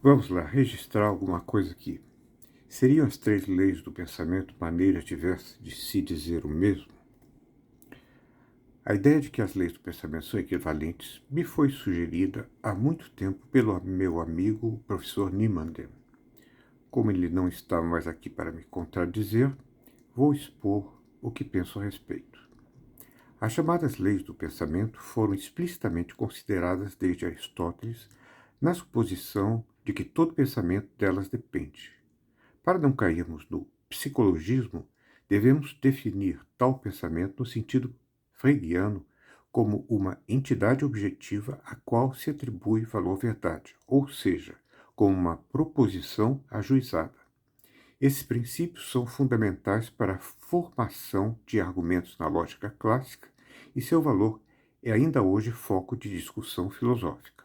Vamos lá, registrar alguma coisa aqui. Seriam as três leis do pensamento maneiras diversas de se dizer o mesmo? A ideia de que as leis do pensamento são equivalentes me foi sugerida há muito tempo pelo meu amigo, o professor Niemander. Como ele não está mais aqui para me contradizer, vou expor o que penso a respeito. As chamadas leis do pensamento foram explicitamente consideradas desde Aristóteles na suposição de que todo pensamento delas depende. Para não cairmos no psicologismo, devemos definir tal pensamento no sentido freudiano como uma entidade objetiva a qual se atribui valor-verdade, ou seja, como uma proposição ajuizada. Esses princípios são fundamentais para a formação de argumentos na lógica clássica e seu valor é ainda hoje foco de discussão filosófica.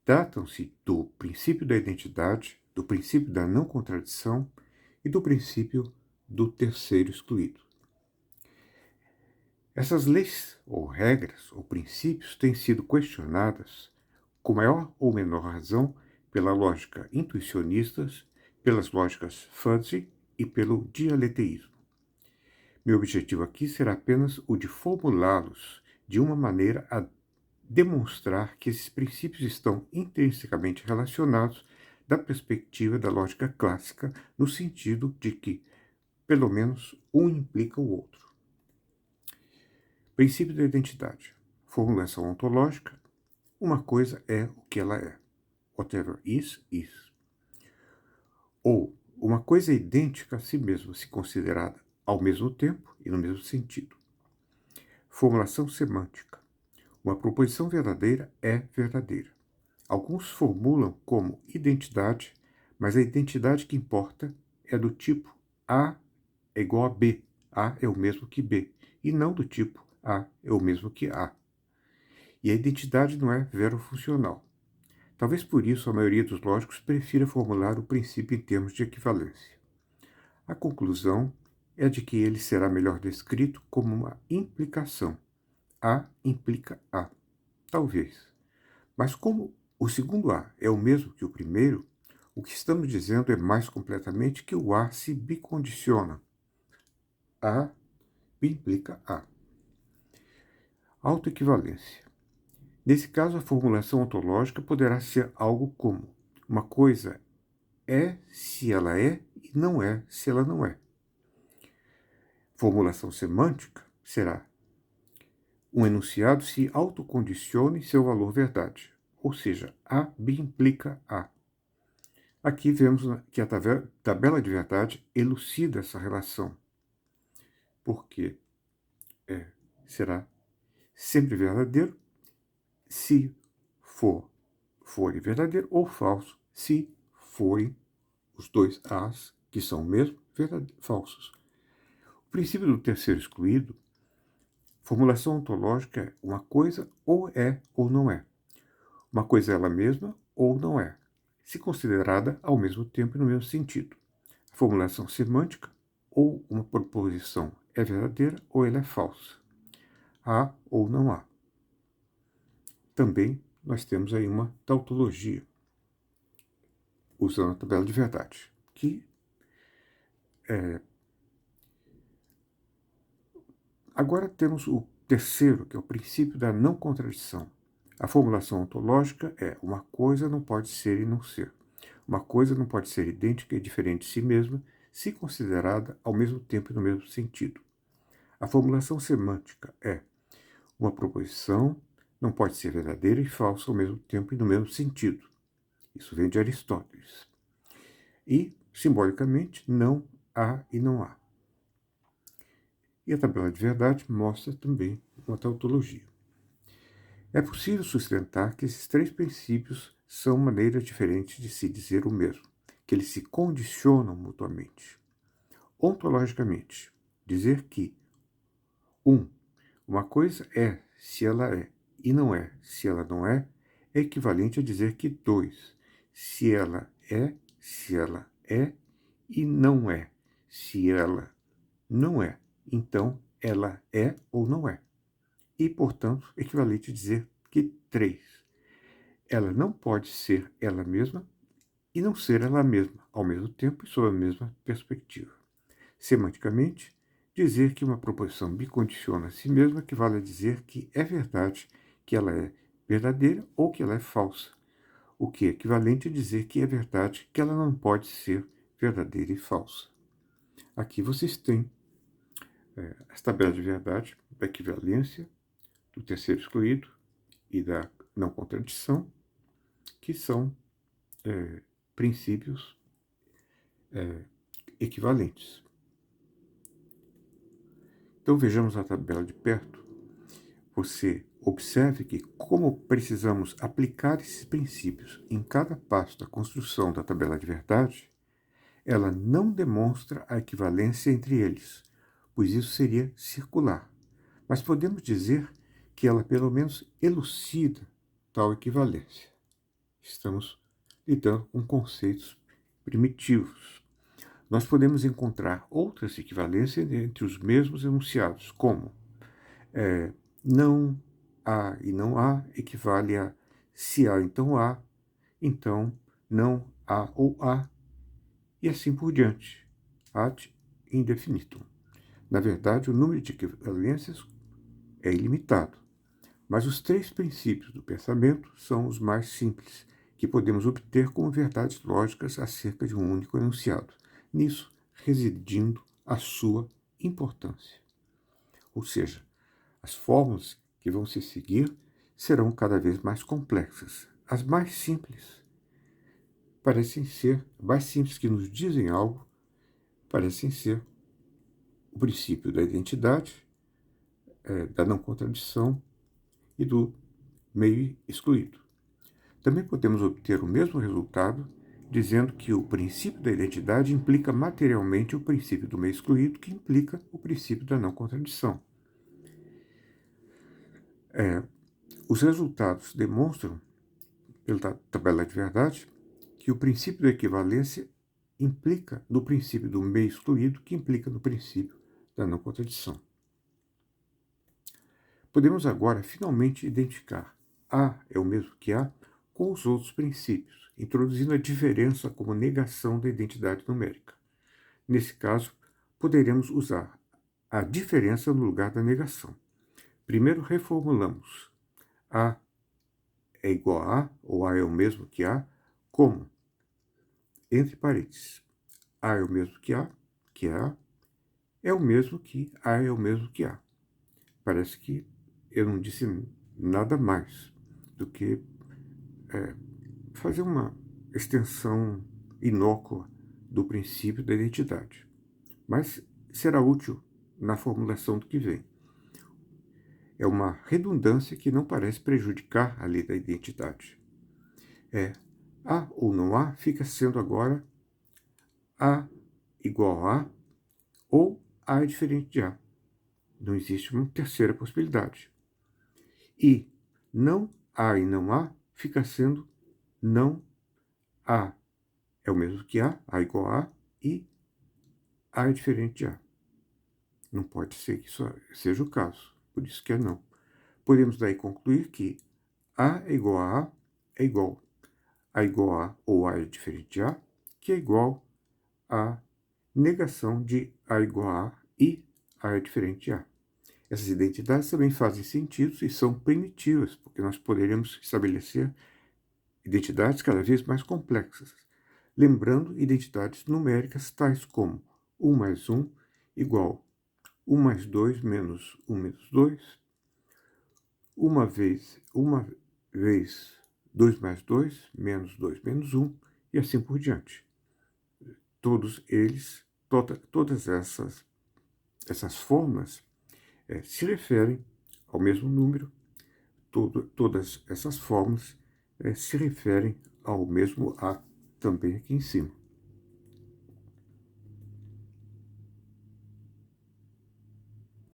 Tratam-se do princípio da identidade, do princípio da não contradição e do princípio do terceiro excluído. Essas leis, ou regras, ou princípios têm sido questionadas, com maior ou menor razão, pela lógica intuicionista, pelas lógicas fuzzy e pelo dialeteísmo. Meu objetivo aqui será apenas o de formulá-los de uma maneira a demonstrar que esses princípios estão intrinsecamente relacionados da perspectiva da lógica clássica, no sentido de que, pelo menos, um implica o outro. Princípio da identidade. Formulação ontológica. Uma coisa é o que ela é. Whatever is, is. Ou, uma coisa é idêntica a si mesma, se considerada ao mesmo tempo e no mesmo sentido. Formulação semântica. Uma proposição verdadeira é verdadeira. Alguns formulam como identidade, mas a identidade que importa é do tipo A é igual a B, A é o mesmo que B, e não do tipo A é o mesmo que A. E a identidade não é verofuncional. Talvez por isso a maioria dos lógicos prefira formular o princípio em termos de equivalência. A conclusão é de que ele será melhor descrito como uma implicação. A implica A. Talvez. Mas como o segundo A é o mesmo que o primeiro, o que estamos dizendo é mais completamente que o A se bicondiciona. A implica A. Autoequivalência. Nesse caso, a formulação ontológica poderá ser algo como: uma coisa é se ela é e não é se ela não é. Formulação semântica será: um enunciado se autocondiciona em seu valor verdade, ou seja, A implica A. Aqui vemos que a tabela de verdade elucida essa relação, porque será sempre verdadeiro se forem verdadeiro ou falso se forem os dois As, que são mesmo, falsos. O princípio do terceiro excluído, formulação ontológica é: uma coisa ou é ou não é. Uma coisa é ela mesma ou não é, se considerada ao mesmo tempo e no mesmo sentido. A formulação semântica, ou uma proposição é verdadeira ou ela é falsa. Há ou não há. Também nós temos aí uma tautologia, usando a tabela de verdade, que agora temos o terceiro, que é o princípio da não contradição. A formulação ontológica é: uma coisa não pode ser e não ser. Uma coisa não pode ser idêntica e diferente de si mesma, se considerada ao mesmo tempo e no mesmo sentido. A formulação semântica é: uma proposição não pode ser verdadeira e falsa ao mesmo tempo e no mesmo sentido. Isso vem de Aristóteles. E, simbolicamente, não há e não há. E a tabela de verdade mostra também uma tautologia. É possível sustentar que esses três princípios são maneiras diferentes de se dizer o mesmo, que eles se condicionam mutuamente. Ontologicamente, dizer que uma coisa é se ela é e não é se ela não é equivalente a dizer que 2, se ela é e não é se ela não é. Então, ela é ou não é. E, portanto, equivalente a dizer que 3, ela não pode ser ela mesma e não ser ela mesma, ao mesmo tempo e sob a mesma perspectiva. Semanticamente, dizer que uma proposição bicondiciona a si mesma equivale a dizer que é verdade que ela é verdadeira ou que ela é falsa, o que é equivalente a dizer que é verdade que ela não pode ser verdadeira e falsa. Aqui vocês têm as tabelas de verdade, da equivalência, do terceiro excluído e da não contradição, que são princípios equivalentes. Então vejamos a tabela de perto. Você observe que, como precisamos aplicar esses princípios em cada passo da construção da tabela de verdade, ela não demonstra a equivalência entre eles, pois isso seria circular. Mas podemos dizer que ela pelo menos elucida tal equivalência. Estamos lidando com conceitos primitivos. Nós podemos encontrar outras equivalências entre os mesmos enunciados, como não há e não há equivale a se há, então não há ou há, e assim por diante, ad infinitum. Na verdade, o número de equivalências é ilimitado, mas os três princípios do pensamento são os mais simples, que podemos obter como verdades lógicas acerca de um único enunciado, nisso residindo a sua importância. Ou seja, as fórmulas que vão se seguir serão cada vez mais complexas. As mais simples que nos dizem algo, parecem ser o princípio da identidade, da não contradição e do meio excluído. Também podemos obter o mesmo resultado dizendo que o princípio da identidade implica materialmente o princípio do meio excluído, que implica o princípio da não contradição. Os resultados demonstram, pela tabela de verdade, que o princípio da equivalência implica no princípio do meio excluído, que implica no princípio da não contradição. Podemos agora finalmente identificar A é o mesmo que A com os outros princípios, introduzindo a diferença como negação da identidade numérica. Nesse caso, poderemos usar a diferença no lugar da negação. Primeiro reformulamos A é igual a A, ou A é o mesmo que A, como, entre parênteses, A é o mesmo que A, é o mesmo que A é o mesmo que A. Parece que eu não disse nada mais do que fazer uma extensão inócua do princípio da identidade. Mas será útil na formulação do que vem. É uma redundância que não parece prejudicar a lei da identidade. A ou não A fica sendo agora A igual a A ou A é diferente de A. Não existe uma terceira possibilidade. E não A e não A fica sendo não A é o mesmo que A igual a A, e A é diferente de A. Não pode ser que isso seja o caso, por isso que é não. Podemos daí concluir que A é igual a A é igual a ou A é diferente de A, que é igual a negação de A igual a A e A é diferente de A. Essas identidades também fazem sentido e são primitivas, porque nós poderemos estabelecer identidades cada vez mais complexas, lembrando identidades numéricas tais como 1 mais 1 igual 1 mais 2 menos 1 menos 2, uma vez 2 mais 2 menos 2 menos 1, e assim por diante. Todos eles, todas essas fórmulas se referem ao mesmo número, todas essas fórmulas se referem ao mesmo A, também aqui em cima.